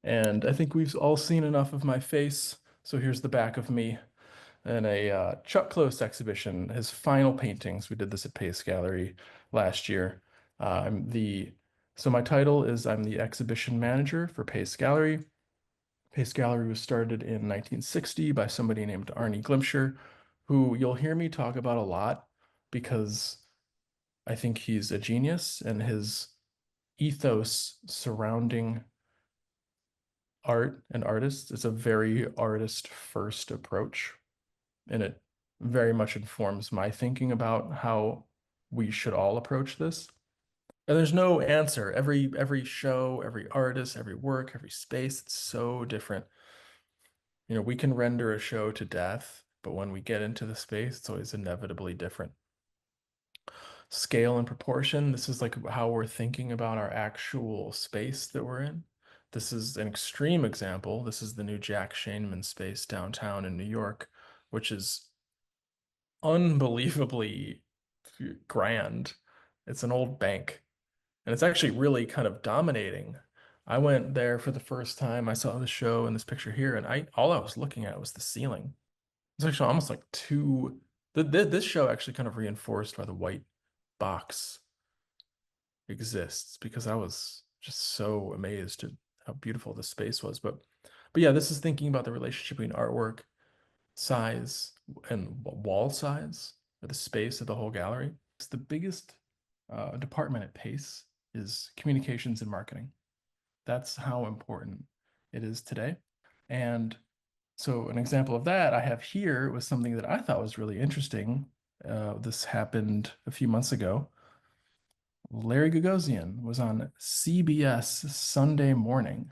And I think we've all seen enough of my face. So here's the back of me in a Chuck Close exhibition, his final paintings. We did this at Pace Gallery last year. I'm the so my title is I'm the exhibition manager for Pace Gallery. Pace Gallery was started in 1960 by somebody named Arnie Glimscher, who you'll hear me talk about a lot because I think he's a genius and his ethos surrounding art and artists is a very artist first approach. And it very much informs my thinking about how we should all approach this. And there's no answer. Every show, every artist, every work, every space, it's so different. We can render a show to death, but when we get into the space, it's always inevitably different. Scale and proportion, this is like how we're thinking about our actual space that we're in. This is an extreme example. This is the new Jack Shaneman space downtown in New York, which is unbelievably grand. It's an old bank, and it's actually really kind of dominating. I went there for the first time. I saw the show in this picture here, and I all I was looking at was the ceiling. It's actually almost like two. This show actually kind of reinforced why the white box exists because I was just so amazed at how beautiful the space was. But yeah, this is thinking about the relationship between artwork, size, and wall size, or the space of the whole gallery. It's the biggest department at Pace is communications and marketing. That's how important it is today. And so an example of that I have here was something that I thought was really interesting. This happened a few months ago. Larry Gagosian was on CBS Sunday morning.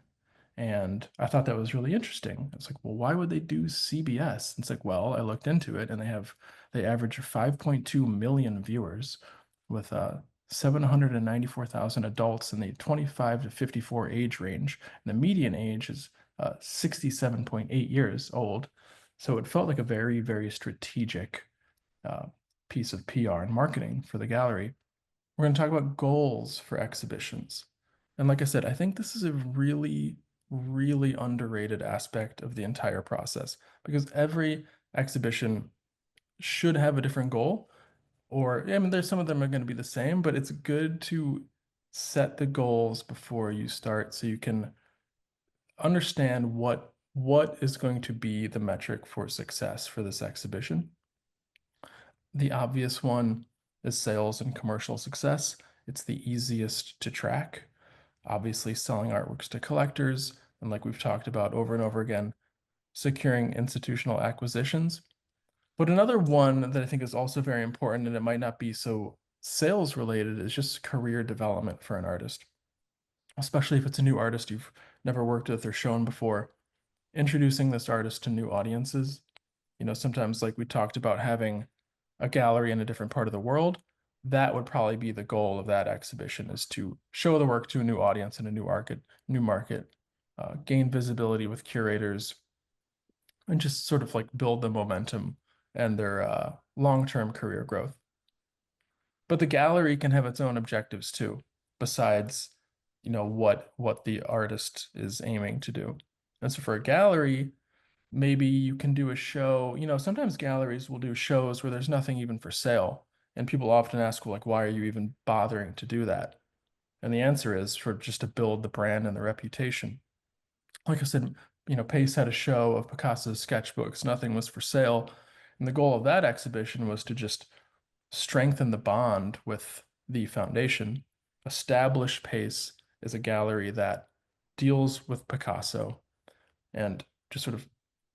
And I thought that was really interesting. I was like, well, why would they do CBS? It's like, well, I looked into it and they average 5.2 million viewers with 794,000 adults in the 25 to 54 age range. And the median age is 67.8 years old. So it felt like a very, very strategic uh, piece of PR and marketing for the gallery. We're going to talk about goals for exhibitions. And like I said, I think this is a really, really underrated aspect of the entire process because every exhibition should have a different goal. Or, I mean, there's some of them are going to be the same, but it's good to set the goals before you start so you can understand what is going to be the metric for success for this exhibition. The obvious one is sales and commercial success. It's the easiest to track. Obviously, selling artworks to collectors, and like we've talked about over and over again, securing institutional acquisitions. But another one that I think is also very important, and it might not be so sales related, is just career development for an artist, especially if it's a new artist you've never worked with or shown before. Introducing this artist to new audiences. Sometimes like we talked about having a gallery in a different part of the world, that would probably be the goal of that exhibition is to show the work to a new audience in a new market, gain visibility with curators, and just sort of like build the momentum and their long-term career growth. But the gallery can have its own objectives too, besides, what the artist is aiming to do. And so for a gallery, maybe you can do a show. Sometimes galleries will do shows where there's nothing even for sale. And people often ask, well, like, why are you even bothering to do that? And the answer is for just to build the brand and the reputation. Like I said, Pace had a show of Picasso's sketchbooks. Nothing was for sale. And the goal of that exhibition was to just strengthen the bond with the foundation, establish Pace as a gallery that deals with Picasso and just sort of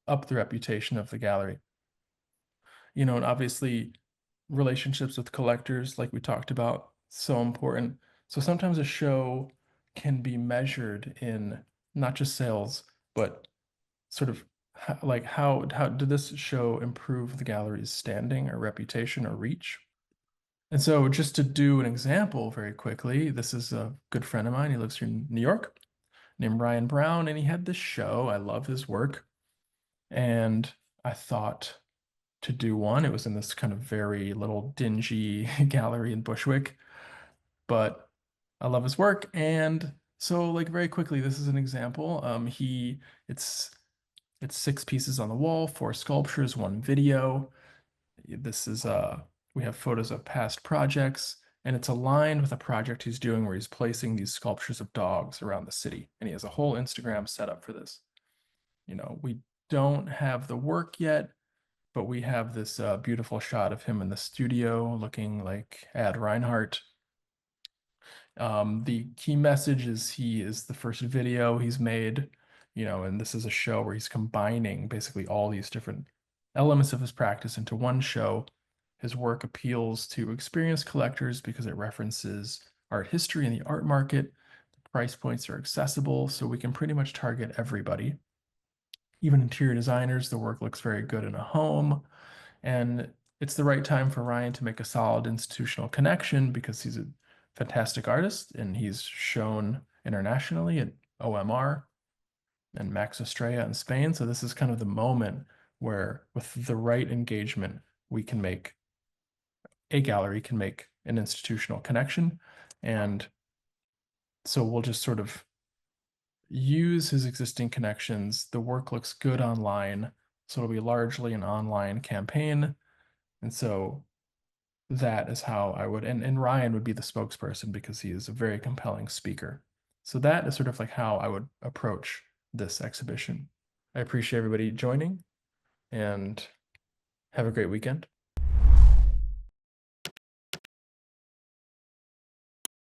up the reputation of the gallery. And obviously relationships with collectors, like we talked about, so important. So sometimes a show can be measured in not just sales, but sort of like how did this show improve the gallery's standing or reputation or reach? And so just to do an example very quickly, this is a good friend of mine. He lives here in New York, named Ryan Brown, and he had this show. I love his work. And I thought to do one. It was in this kind of very little dingy gallery in Bushwick, but I love his work. And So like very quickly, this is an example. It's it's 6 pieces on the wall, 4 sculptures, 1 video. This is we have photos of past projects, and it's aligned with a project he's doing where he's placing these sculptures of dogs around the city, and he has a whole Instagram set up for this. We don't have the work yet, but we have this beautiful shot of him in the studio looking like Ad Reinhardt. The key message is he is the first video he's made, and this is a show where he's combining basically all these different elements of his practice into one show. His work appeals to experienced collectors because it references art history and the art market. The price points are accessible, so we can pretty much target everybody. Even interior designers, the work looks very good in a home. And it's the right time for Ryan to make a solid institutional connection because he's a fantastic artist and he's shown internationally at OMR and Max Estrella in Spain. So this is kind of the moment where, with the right engagement, we can make a gallery can make an institutional connection. And so we'll just sort of use his existing connections. The work looks good online, so it'll be largely an online campaign. And so that is how I would, and Ryan would be the spokesperson because he is a very compelling speaker. So that is sort of like how I would approach this exhibition. I appreciate everybody joining and have a great weekend.